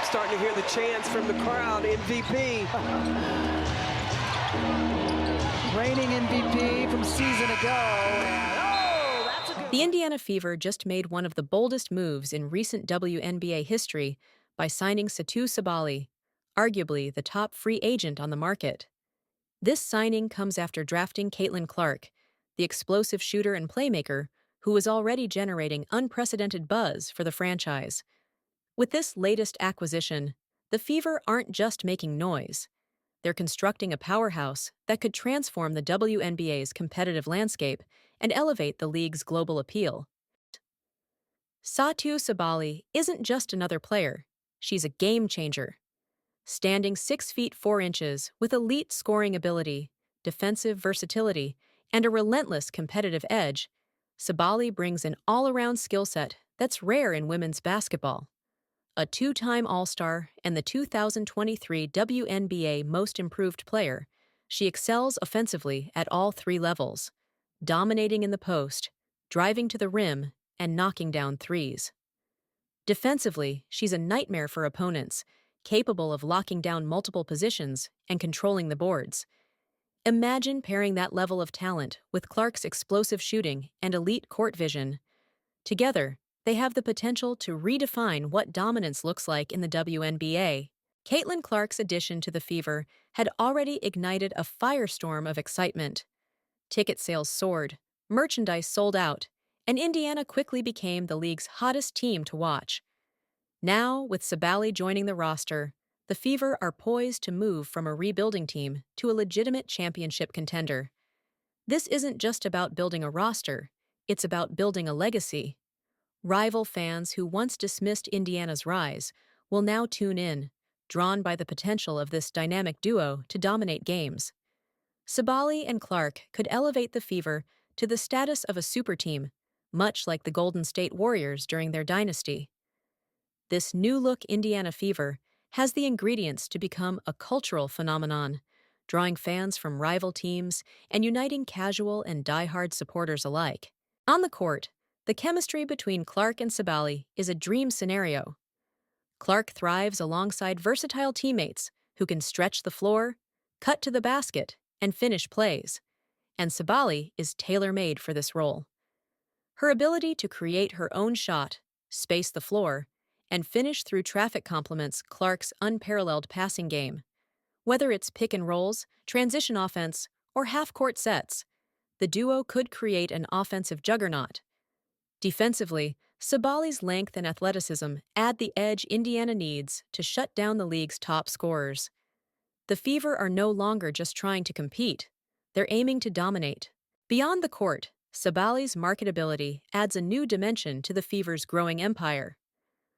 Starting to hear the chants from the crowd, MVP. Reigning MVP from season ago. The Indiana Fever just made one of the boldest moves in recent WNBA history by signing Satou Sabally, arguably the top free agent on the market. This signing comes after drafting Caitlin Clark, the explosive shooter and playmaker who was already generating unprecedented buzz for the franchise. With this latest acquisition, the Fever aren't just making noise. They're constructing a powerhouse that could transform the WNBA's competitive landscape and elevate the league's global appeal. Satou Sabally isn't just another player, she's a game changer. Standing 6 feet 4 inches with elite scoring ability, defensive versatility, and a relentless competitive edge, Sabally brings an all-around skill set that's rare in women's basketball. A 2-time All-Star and the 2023 WNBA Most Improved Player, she excels offensively at all 3 levels, dominating in the post, driving to the rim, and knocking down threes. Defensively, she's a nightmare for opponents, capable of locking down multiple positions and controlling the boards. Imagine pairing that level of talent with Clark's explosive shooting and elite court vision. Together, they have the potential to redefine what dominance looks like in the WNBA. Caitlin Clark's addition to the Fever had already ignited a firestorm of excitement. Ticket sales soared, merchandise sold out, and Indiana quickly became the league's hottest team to watch. Now, with Sabally joining the roster, the Fever are poised to move from a rebuilding team to a legitimate championship contender. This isn't just about building a roster, it's about building a legacy. Rival fans who once dismissed Indiana's rise will now tune in, drawn by the potential of this dynamic duo to dominate games. Sabally and Clark could elevate the Fever to the status of a super team, much like the Golden State Warriors during their dynasty. This new-look Indiana Fever has the ingredients to become a cultural phenomenon, drawing fans from rival teams and uniting casual and die-hard supporters alike. On the court, the chemistry between Clark and Sabally is a dream scenario. Clark thrives alongside versatile teammates who can stretch the floor, cut to the basket, and finish plays, and Sabally is tailor-made for this role. Her ability to create her own shot, space the floor, and finish through traffic complements Clark's unparalleled passing game. Whether it's pick and rolls, transition offense, or half-court sets, the duo could create an offensive juggernaut. Defensively, Sabally's length and athleticism add the edge Indiana needs to shut down the league's top scorers. The Fever are no longer just trying to compete, they're aiming to dominate. Beyond the court, Sabally's marketability adds a new dimension to the Fever's growing empire.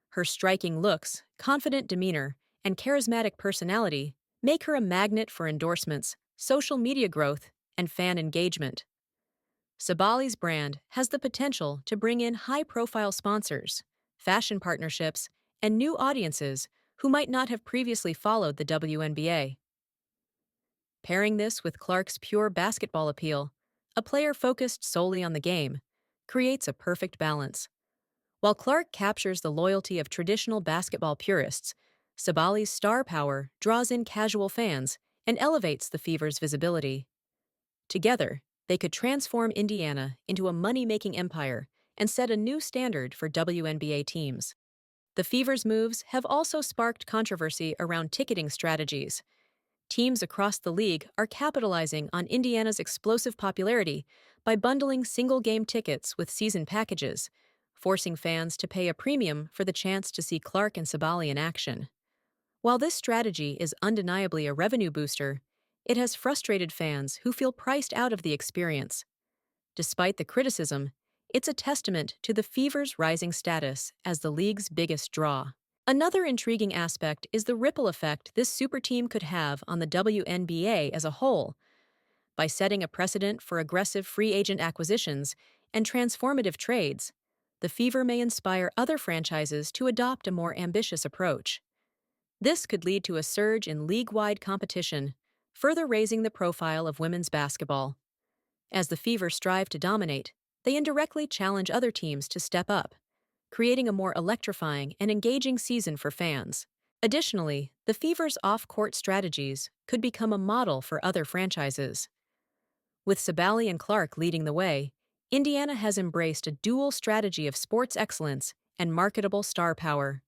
Her striking looks, confident demeanor, and charismatic personality make her a magnet for endorsements, social media growth, and fan engagement. Sabally's brand has the potential to bring in high-profile sponsors, fashion partnerships, and new audiences who might not have previously followed the WNBA. Pairing this with Clark's pure basketball appeal, a player focused solely on the game, creates a perfect balance. While Clark captures the loyalty of traditional basketball purists, Sabally's star power draws in casual fans and elevates the Fever's visibility. Together, they could transform Indiana into a money-making empire and set a new standard for WNBA teams. The Fever's moves have also sparked controversy around ticketing strategies. Teams across the league are capitalizing on Indiana's explosive popularity by bundling single-game tickets with season packages, forcing fans to pay a premium for the chance to see Clark and Sabally in action. While this strategy is undeniably a revenue booster, it has frustrated fans who feel priced out of the experience. Despite the criticism, it's a testament to the Fever's rising status as the league's biggest draw. Another intriguing aspect is the ripple effect this super team could have on the WNBA as a whole. By setting a precedent for aggressive free agent acquisitions and transformative trades, the Fever may inspire other franchises to adopt a more ambitious approach. This could lead to a surge in league-wide competition, further raising the profile of women's basketball. As the Fever strive to dominate, they indirectly challenge other teams to step up, creating a more electrifying and engaging season for fans. Additionally, the Fever's off-court strategies could become a model for other franchises. With Sabally and Clark leading the way, Indiana has embraced a dual strategy of sports excellence and marketable star power.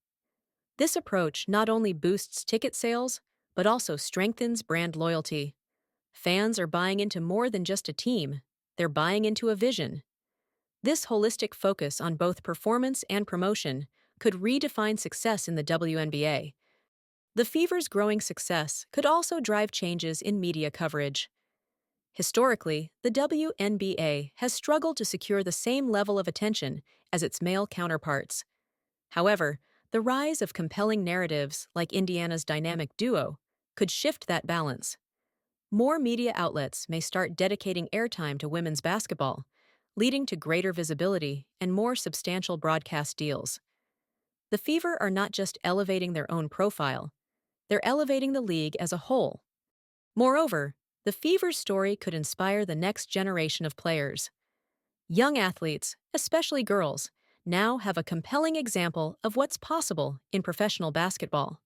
This approach not only boosts ticket sales, but also strengthens brand loyalty. Fans are buying into more than just a team, they're buying into a vision. This holistic focus on both performance and promotion could redefine success in the WNBA. The Fever's growing success could also drive changes in media coverage. Historically, the WNBA has struggled to secure the same level of attention as its male counterparts. However, the rise of compelling narratives like Indiana's dynamic duo could shift that balance. More media outlets may start dedicating airtime to women's basketball, leading to greater visibility and more substantial broadcast deals. The Fever are not just elevating their own profile, they're elevating the league as a whole. Moreover, the Fever's story could inspire the next generation of players. Young athletes, especially girls, now have a compelling example of what's possible in professional basketball.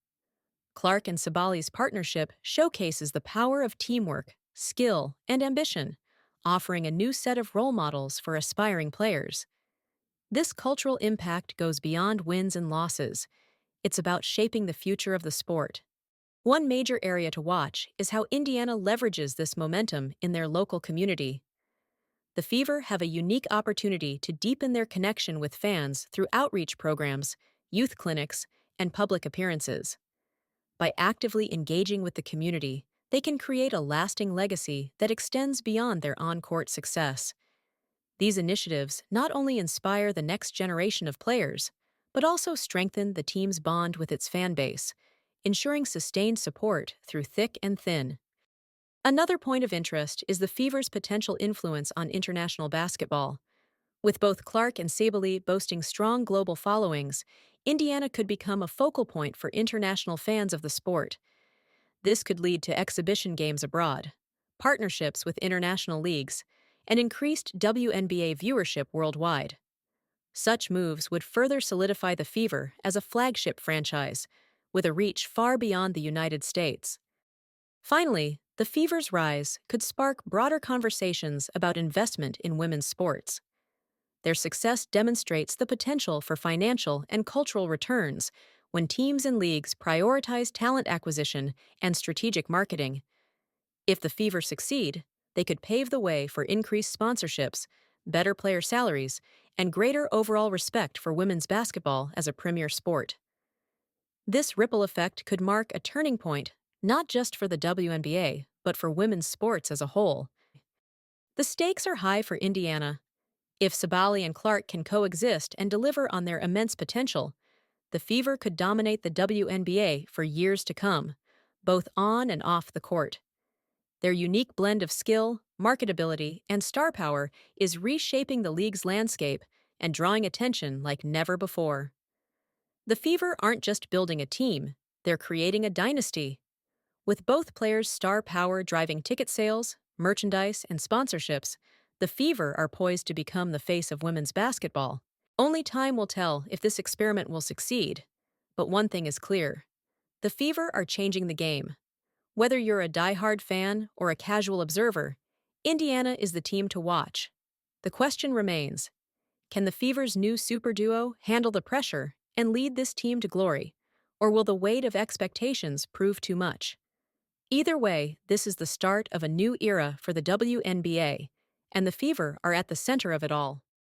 Clark and Sabally's partnership showcases the power of teamwork, skill, and ambition, offering a new set of role models for aspiring players. This cultural impact goes beyond wins and losses. It's about shaping the future of the sport. One major area to watch is how Indiana leverages this momentum in their local community. The Fever have a unique opportunity to deepen their connection with fans through outreach programs, youth clinics, and public appearances. By actively engaging with the community, they can create a lasting legacy that extends beyond their on-court success. These initiatives not only inspire the next generation of players, but also strengthen the team's bond with its fan base, ensuring sustained support through thick and thin. Another point of interest is the Fever's potential influence on international basketball. With both Clark and Sabally boasting strong global followings, Indiana could become a focal point for international fans of the sport. This could lead to exhibition games abroad, partnerships with international leagues, and increased WNBA viewership worldwide. Such moves would further solidify the Fever as a flagship franchise, with a reach far beyond the United States. Finally, the Fever's rise could spark broader conversations about investment in women's sports. Their success demonstrates the potential for financial and cultural returns when teams and leagues prioritize talent acquisition and strategic marketing. If the Fever succeed, they could pave the way for increased sponsorships, better player salaries, and greater overall respect for women's basketball as a premier sport. This ripple effect could mark a turning point not just for the WNBA, but for women's sports as a whole. The stakes are high for Indiana. If Sabally and Clark can coexist and deliver on their immense potential, the Fever could dominate the WNBA for years to come, both on and off the court. Their unique blend of skill, marketability, and star power is reshaping the league's landscape and drawing attention like never before. The Fever aren't just building a team, they're creating a dynasty. With both players' star power driving ticket sales, merchandise, and sponsorships, the Fever are poised to become the face of women's basketball. Only time will tell if this experiment will succeed. But one thing is clear. The Fever are changing the game. Whether you're a diehard fan or a casual observer, Indiana is the team to watch. The question remains, can the Fever's new super duo handle the pressure and lead this team to glory, or will the weight of expectations prove too much? Either way, this is the start of a new era for the WNBA, and the Fever are at the center of it all.